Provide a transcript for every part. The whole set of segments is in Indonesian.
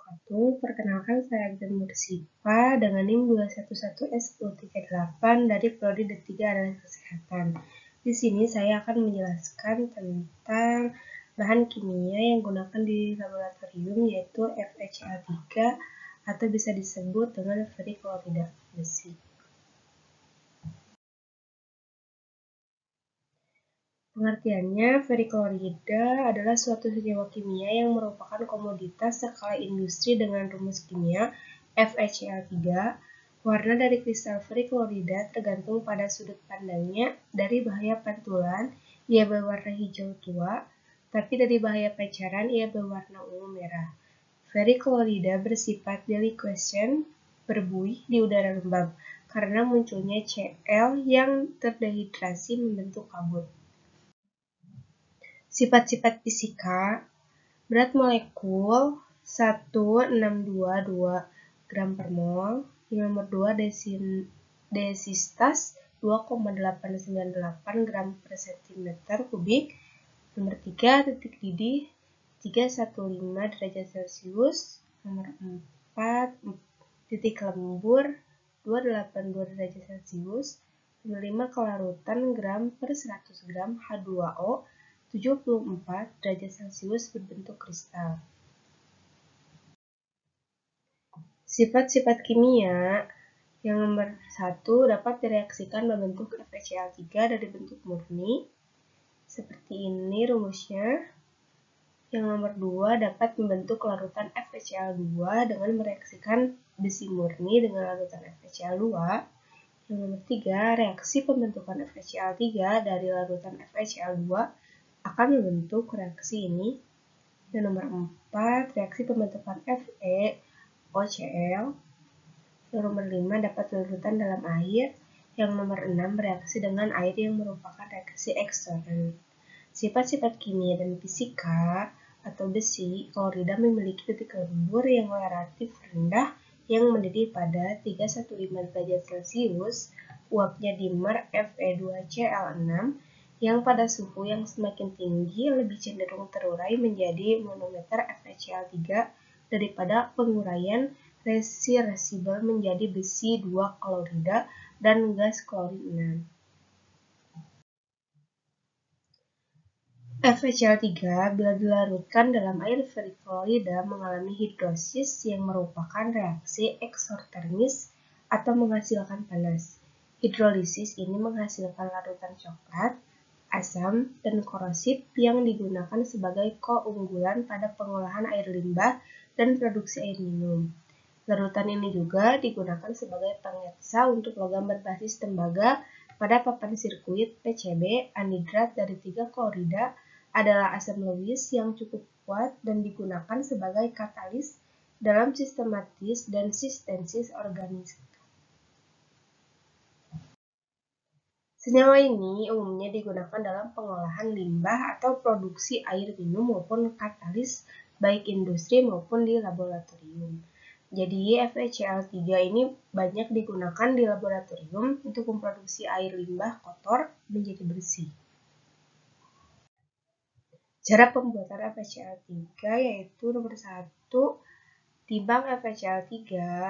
wabarakatuh. Perkenalkan saya Agdan Mursifa dengan NIM 211S1038 dari Prodi D3 adalah Kesehatan. Di sini saya akan menjelaskan tentang bahan kimia yang digunakan di laboratorium yaitu FeCl3 atau bisa disebut dengan ferriklorida besi. Pengertiannya, ferriklorida adalah suatu senyawa kimia yang merupakan komoditas skala industri dengan rumus kimia FeCl3. Warna dari kristal ferriklorida tergantung pada sudut pandangnya. Dari bahaya pantulan, ia berwarna hijau tua, tapi dari bahaya pancaran, ia berwarna ungu merah. Ferriklorida bersifat deliquescent, berbuih di udara lembab, karena munculnya Cl yang terdehidrasi membentuk kabut. Sifat-sifat fisika, berat molekul 1,622 gram per mol, yang nomor 2 desistas 2,898 gram per cm kubik, nomor 3 titik didih 315 derajat Celcius, nomor 4 titik lembur 282 derajat Celcius, nomor 5 kelarutan gram per 100 gram H2O 74 derajat Celcius berbentuk kristal. Sifat-sifat kimia yang nomor 1 dapat direaksikan membentuk FeCl3 dari bentuk murni. Seperti ini rumusnya. Yang nomor 2 dapat membentuk larutan FeCl2 dengan mereaksikan besi murni dengan larutan FeCl2. Yang nomor 3, reaksi pembentukan FeCl3 dari larutan FeCl2 akan membentuk reaksi ini. Yang nomor 4, reaksi pembentukan FeOCl. Yang nomor 5, dapat larutan dalam air. Yang nomor 6, bereaksi dengan air yang merupakan reaksi ekstern. Sifat-sifat kimia dan fisika atau besi, klorida memiliki titik lembur yang relatif rendah yang mendidih pada 315 derajat Celcius, uapnya dimer Fe2Cl6, yang pada suhu yang semakin tinggi lebih cenderung terurai menjadi monomer FeCl3 daripada penguraian reversibel menjadi besi 2 klorida dan gas klorin 6. FeCl3 bila dilarutkan dalam air ferriklorida mengalami hidrosis yang merupakan reaksi eksotermis atau menghasilkan panas. Hidrolisis ini menghasilkan larutan coklat, asam, dan korosif yang digunakan sebagai keunggulan pada pengolahan air limbah dan produksi air minum. Larutan ini juga digunakan sebagai pengeksa untuk logam berbasis tembaga pada papan sirkuit PCB. Anhidrat dari 3 klorida adalah asam Lewis yang cukup kuat dan digunakan sebagai katalis dalam sistematis dan sintesis organik. Senyawa ini umumnya digunakan dalam pengolahan limbah atau produksi air minum maupun katalis baik industri maupun di laboratorium. Jadi FeCl3 ini banyak digunakan di laboratorium untuk memproduksi air limbah kotor menjadi bersih. Cara pembuatan FeCl3 yaitu nomor 1, timbang FeCl3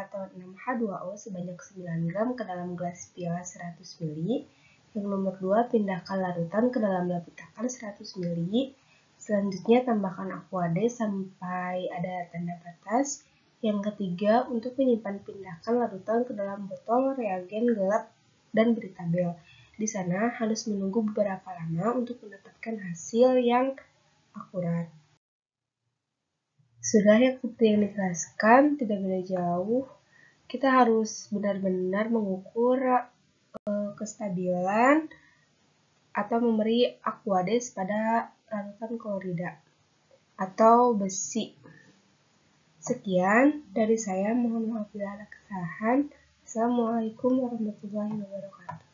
atau 6H2O sebanyak 9 gram ke dalam gelas piala 100 ml. Yang nomor 2, pindahkan larutan ke dalam lapitakan 100 ml. Selanjutnya tambahkan aquade sampai ada tanda batas. Yang ketiga, untuk menyimpan pindahkan larutan ke dalam botol reagen gelap dan beri tabel. Di sana harus menunggu beberapa lama untuk mendapatkan hasil yang akurat. Sudah ya, seperti yang dijelaskan, tidak beda jauh. Kita harus benar-benar mengukur kestabilan atau memberi aquades pada larutan klorida atau besi. Sekian dari saya, mohon maaf bila ada kesalahan. Assalamualaikum warahmatullahi wabarakatuh.